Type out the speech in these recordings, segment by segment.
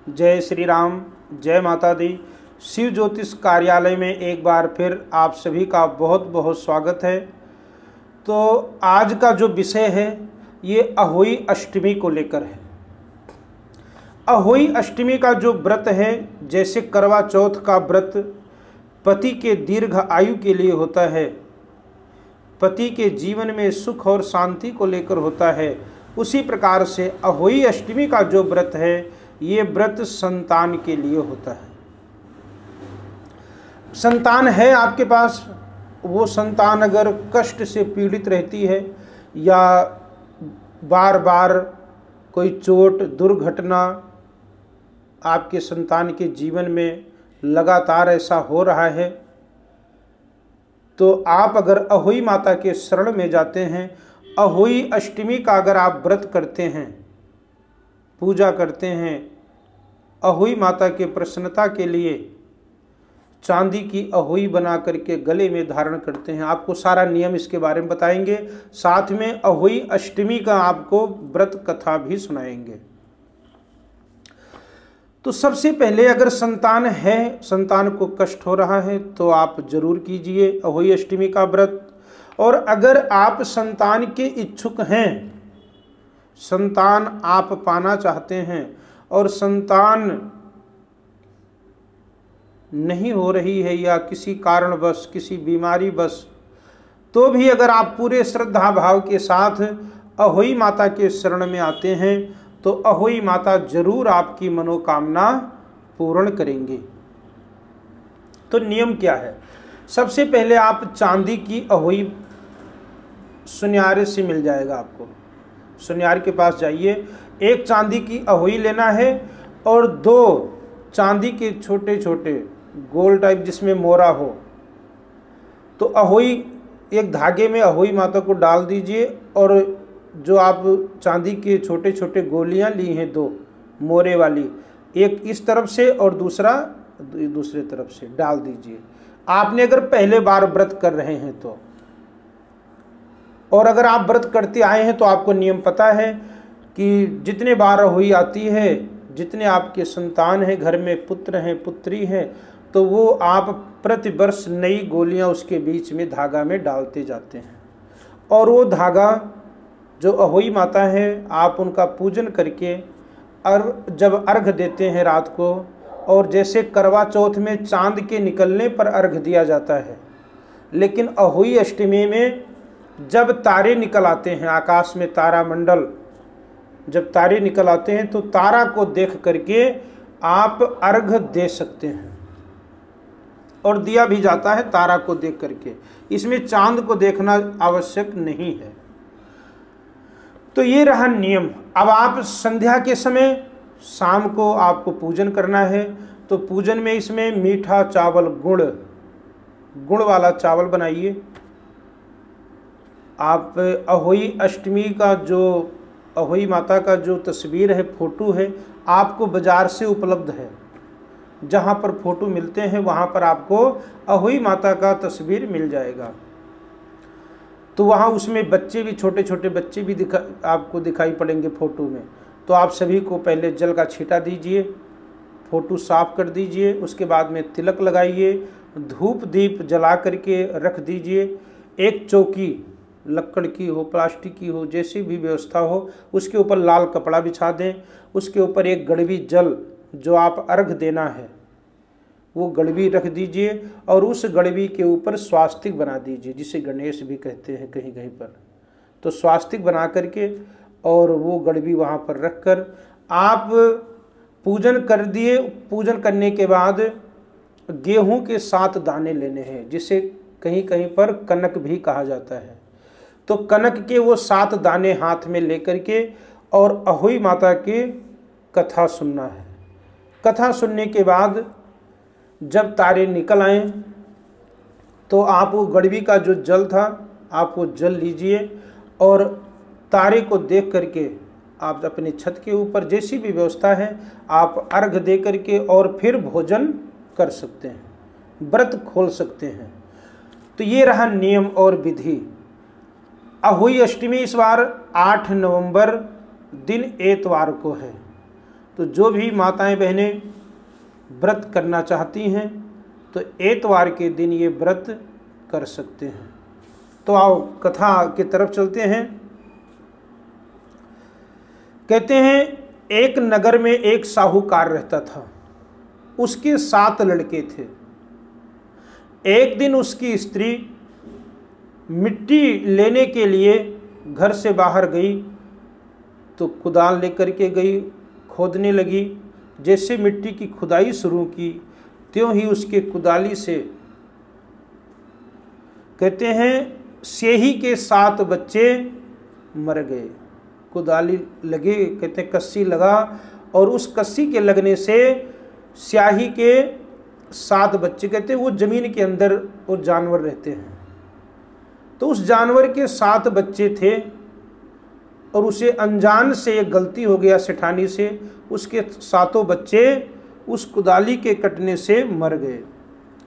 जय श्री राम, जय माता दी। शिव ज्योतिष कार्यालय में एक बार फिर आप सभी का बहुत बहुत स्वागत है। तो आज का जो विषय है ये अहोई अष्टमी को लेकर है। अहोई अष्टमी का जो व्रत है, जैसे करवा चौथ का व्रत पति के दीर्घ आयु के लिए होता है, पति के जीवन में सुख और शांति को लेकर होता है, उसी प्रकार से अहोई अष्टमी का जो व्रत है ये व्रत संतान के लिए होता है। संतान है आपके पास, वो संतान अगर कष्ट से पीड़ित रहती है या बार बार कोई चोट दुर्घटना आपके संतान के जीवन में लगातार ऐसा हो रहा है, तो आप अगर अहोई माता के शरण में जाते हैं, अहोई अष्टमी का अगर आप व्रत करते हैं, पूजा करते हैं, अहोई माता के प्रसन्नता के लिए चांदी की अहोई बना करके गले में धारण करते हैं। आपको सारा नियम इसके बारे में बताएंगे, साथ में अहोई अष्टमी का आपको व्रत कथा भी सुनाएंगे। तो सबसे पहले अगर संतान है, संतान को कष्ट हो रहा है, तो आप जरूर कीजिए अहोई अष्टमी का व्रत। और अगर आप संतान के इच्छुक हैं, संतान आप पाना चाहते हैं और संतान नहीं हो रही है या किसी कारणवश, किसी बीमारी बस, तो भी अगर आप पूरे श्रद्धा भाव के साथ अहोई माता के शरण में आते हैं तो अहोई माता जरूर आपकी मनोकामना पूर्ण करेंगे। तो नियम क्या है? सबसे पहले आप चांदी की अहोई सुनियारे से मिल जाएगा, आपको सुनियार के पास जाइए, एक चांदी की अहोई लेना है और 2 चांदी के छोटे छोटे गोल टाइप जिसमें मोरा हो, तो अहोई एक धागे में अहोई माता को डाल दीजिए और जो आप चांदी के छोटे छोटे गोलियां ली हैं 2 मोरे वाली, एक इस तरफ से और दूसरा दूसरे तरफ से डाल दीजिए। आपने अगर पहले बार व्रत कर रहे हैं तो, और अगर आप व्रत करते आए हैं तो आपको नियम पता है कि जितने बार अहोई आती है, जितने आपके संतान हैं, घर में पुत्र हैं पुत्री हैं, तो वो आप प्रतिवर्ष नई गोलियां उसके बीच में धागा में डालते जाते हैं। और वो धागा जो अहोई माता है, आप उनका पूजन करके जब अर्घ देते हैं रात को, और जैसे करवा चौथ में चांद के निकलने पर अर्घ दिया जाता है, लेकिन अहोई अष्टमी में जब तारे निकल आते हैं आकाश में, तारामंडल जब तारे निकल आते हैं, तो तारा को देख करके आप अर्घ दे सकते हैं और दिया भी जाता है तारा को देख करके। इसमें चांद को देखना आवश्यक नहीं है। तो ये रहा नियम। अब आप संध्या के समय, शाम को आपको पूजन करना है, तो पूजन में इसमें मीठा चावल, गुड़ वाला चावल बनाइए। आप अहोई अष्टमी का जो अहोई माता का जो तस्वीर है, फोटो है, आपको बाजार से उपलब्ध है। जहाँ पर फोटो मिलते हैं वहाँ पर आपको अहोई माता का तस्वीर मिल जाएगा। तो वहाँ उसमें बच्चे भी, छोटे छोटे बच्चे भी आपको दिखाई पड़ेंगे फोटो में। तो आप सभी को पहले जल का छींटा दीजिए, फोटो साफ कर दीजिए, उसके बाद में तिलक लगाइए, धूप दीप जला करके रख दीजिए। एक चौकी लक्कड़ की हो, प्लास्टिक की हो, जैसी भी व्यवस्था हो, उसके ऊपर लाल कपड़ा बिछा दें। उसके ऊपर एक गड़वी जल, जो आप अर्घ देना है वो गड़वी रख दीजिए, और उस गड़वी के ऊपर स्वास्तिक बना दीजिए, जिसे गणेश भी कहते हैं कहीं कहीं पर। तो स्वास्तिक बना करके और वो गड़वी वहाँ पर रख कर आप पूजन कर दिए। पूजन करने के बाद गेहूं के 7 दाने लेने हैं, जिसे कहीं कहीं पर कनक भी कहा जाता है। तो कनक के वो 7 दाने हाथ में लेकर के और अहोई माता की कथा सुनना है। कथा सुनने के बाद जब तारे निकल आए तो आप वो गड़वी का जो जल था, आप वो जल लीजिए और तारे को देख करके आप अपनी छत के ऊपर, जैसी भी व्यवस्था है, आप अर्घ दे करके और फिर भोजन कर सकते हैं, व्रत खोल सकते हैं। तो ये रहा नियम और विधि। अहोई अष्टमी इस बार 8 नवंबर दिन एतवार को है। तो जो भी माताएं बहनें व्रत करना चाहती हैं तो एतवार के दिन ये व्रत कर सकते हैं। तो आओ कथा की तरफ चलते हैं। कहते हैं एक नगर में एक साहूकार रहता था, उसके 7 लड़के थे। एक दिन उसकी स्त्री मिट्टी लेने के लिए घर से बाहर गई तो कुदाल लेकर के गई, खोदने लगी। जैसे मिट्टी की खुदाई शुरू की त्यों ही उसके कुदाली से कहते हैं स्याही के 7 बच्चे मर गए। कुदाली लगे, कहते हैं कस्सी लगा, और उस कस्सी के लगने से स्याही के 7 बच्चे, कहते हैं वो जमीन के अंदर वो जानवर रहते हैं, तो उस जानवर के 7 बच्चे थे और उसे अनजान से एक गलती हो गया सेठानी से, उसके 7 बच्चे उस कुदाली के कटने से मर गए।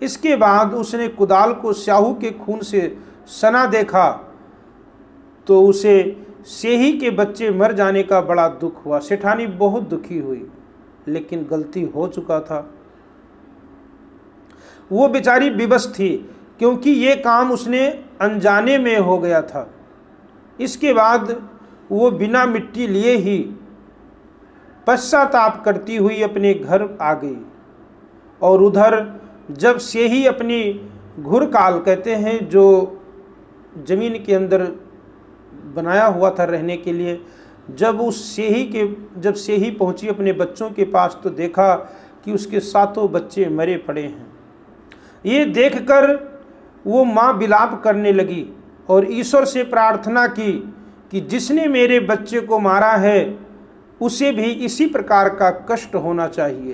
इसके बाद उसने कुदाल को स्याहू के खून से सना देखा तो उसे स्याही के बच्चे मर जाने का बड़ा दुख हुआ। सेठानी बहुत दुखी हुई, लेकिन गलती हो चुका था। वो बेचारी विवश थी क्योंकि ये काम उसने अनजाने में हो गया था। इसके बाद वो बिना मिट्टी लिए ही पश्चाताप करती हुई अपने घर आ गई। और उधर जब स्याही अपनी घुरकाल, कहते हैं जो जमीन के अंदर बनाया हुआ था रहने के लिए, जब स्याही पहुंची अपने बच्चों के पास तो देखा कि उसके 7 बच्चे मरे पड़े हैं। ये देखकर वो माँ विलाप करने लगी और ईश्वर से प्रार्थना की कि जिसने मेरे बच्चे को मारा है उसे भी इसी प्रकार का कष्ट होना चाहिए।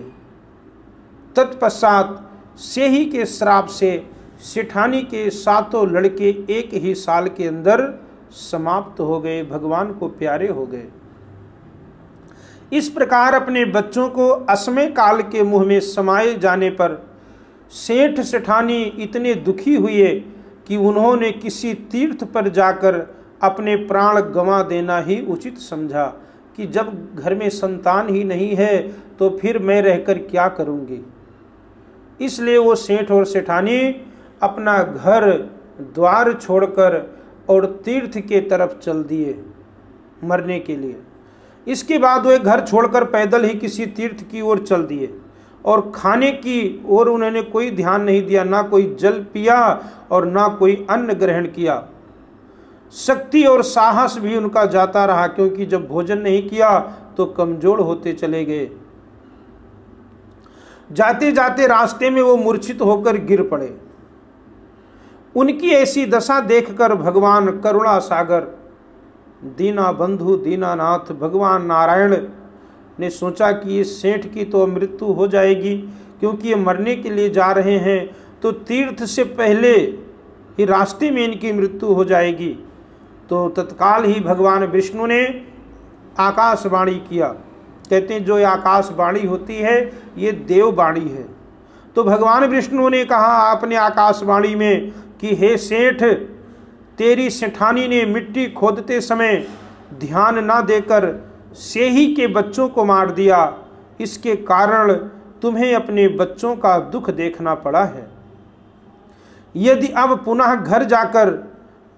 तत्पश्चात स्याही के श्राप से सेठानी के 7 लड़के एक ही साल के अंदर समाप्त हो गए, भगवान को प्यारे हो गए। इस प्रकार अपने बच्चों को असमय काल के मुंह में समाये जाने पर सेठ सेठानी इतने दुखी हुए कि उन्होंने किसी तीर्थ पर जाकर अपने प्राण गंवा देना ही उचित समझा कि जब घर में संतान ही नहीं है तो फिर मैं रहकर क्या करूंगी। इसलिए वो सेठ और सेठानी अपना घर द्वार छोड़कर और तीर्थ के तरफ चल दिए मरने के लिए। इसके बाद वे घर छोड़कर पैदल ही किसी तीर्थ की ओर चल दिए और खाने की ओर उन्होंने कोई ध्यान नहीं दिया, ना कोई जल पिया और ना कोई अन्न ग्रहण किया। शक्ति और साहस भी उनका जाता रहा क्योंकि जब भोजन नहीं किया तो कमजोर होते चले गए। जाते जाते रास्ते में वो मूर्छित होकर गिर पड़े। उनकी ऐसी दशा देखकर भगवान करुणा सागर दीना बंधु दीनानाथ भगवान नारायण ने सोचा कि ये सेठ की तो मृत्यु हो जाएगी क्योंकि ये मरने के लिए जा रहे हैं, तो तीर्थ से पहले ही रास्ते में इनकी मृत्यु हो जाएगी। तो तत्काल ही भगवान विष्णु ने आकाशवाणी किया। कहते हैं जो आकाशवाणी होती है ये देववाणी है। तो भगवान विष्णु ने कहा अपने आकाशवाणी में कि हे सेठ, तेरी सेठानी ने मिट्टी खोदते समय ध्यान ना देकर स्याही के बच्चों को मार दिया। इसके कारण तुम्हें अपने बच्चों का दुख देखना पड़ा है। यदि अब पुनः घर जाकर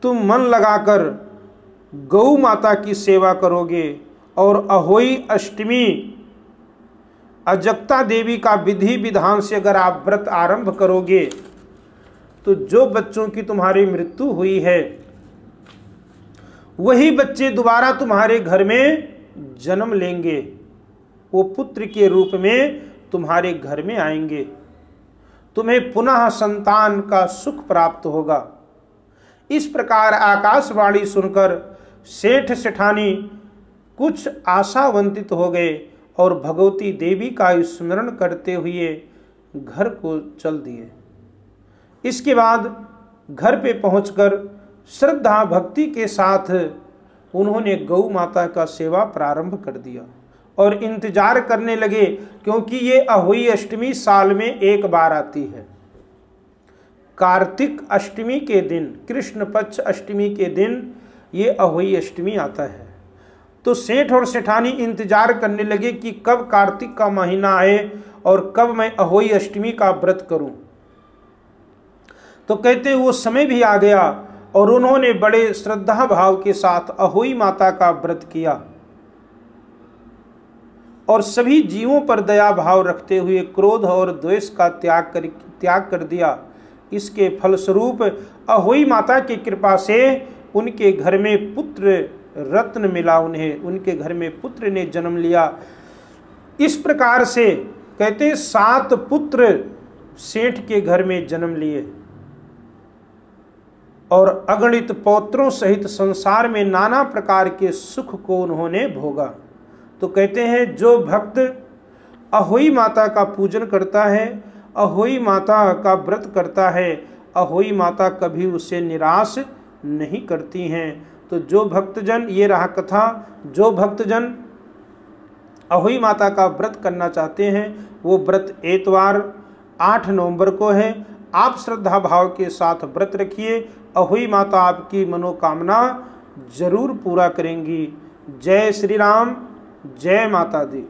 तुम मन लगाकर गौ माता की सेवा करोगे और अहोई अष्टमी अजक्ता देवी का विधि विधान से अगर आप व्रत आरंभ करोगे तो जो बच्चों की तुम्हारी मृत्यु हुई है वही बच्चे दोबारा तुम्हारे घर में जन्म लेंगे। वो पुत्र के रूप में तुम्हारे घर में आएंगे। तुम्हें पुनः संतान का सुख प्राप्त होगा। इस प्रकार आकाशवाणी सुनकर सेठ सेठानी कुछ आशावंतित हो गए और भगवती देवी का स्मरण करते हुए घर को चल दिए। इसके बाद घर पे पहुंचकर श्रद्धा भक्ति के साथ उन्होंने गौ माता का सेवा प्रारंभ कर दिया और इंतजार करने लगे क्योंकि ये अहोई अष्टमी साल में एक बार आती है। कार्तिक अष्टमी के दिन, कृष्ण पक्ष अष्टमी के दिन ये अहोई अष्टमी आता है तो सेठ और सेठानी इंतजार करने लगे कि कब कार्तिक का महीना आए और कब मैं अहोई अष्टमी का व्रत करूं। तो कहते वो समय भी आ गया और उन्होंने बड़े श्रद्धा भाव के साथ अहोई माता का व्रत किया और सभी जीवों पर दया भाव रखते हुए क्रोध और द्वेष का त्याग कर दिया। इसके फलस्वरूप अहोई माता की कृपा से उनके घर में पुत्र रत्न मिला, उनके घर में पुत्र ने जन्म लिया। इस प्रकार से कहते 7 पुत्र सेठ के घर में जन्म लिए और अगणित पौत्रों सहित संसार में नाना प्रकार के सुख को उन्होंने भोगा। तो कहते हैं जो भक्त अहोई माता का पूजन करता है, अहोई माता का व्रत करता है, अहोई माता कभी उसे निराश नहीं करती हैं। तो जो भक्तजन, ये रहा कथा, जो भक्तजन अहोई माता का व्रत करना चाहते हैं वो व्रत एतवार 8 नवंबर को है। आप श्रद्धा भाव के साथ व्रत रखिए, अहोई माता आपकी मनोकामना जरूर पूरा करेंगी। जय श्री राम, जय माता दी।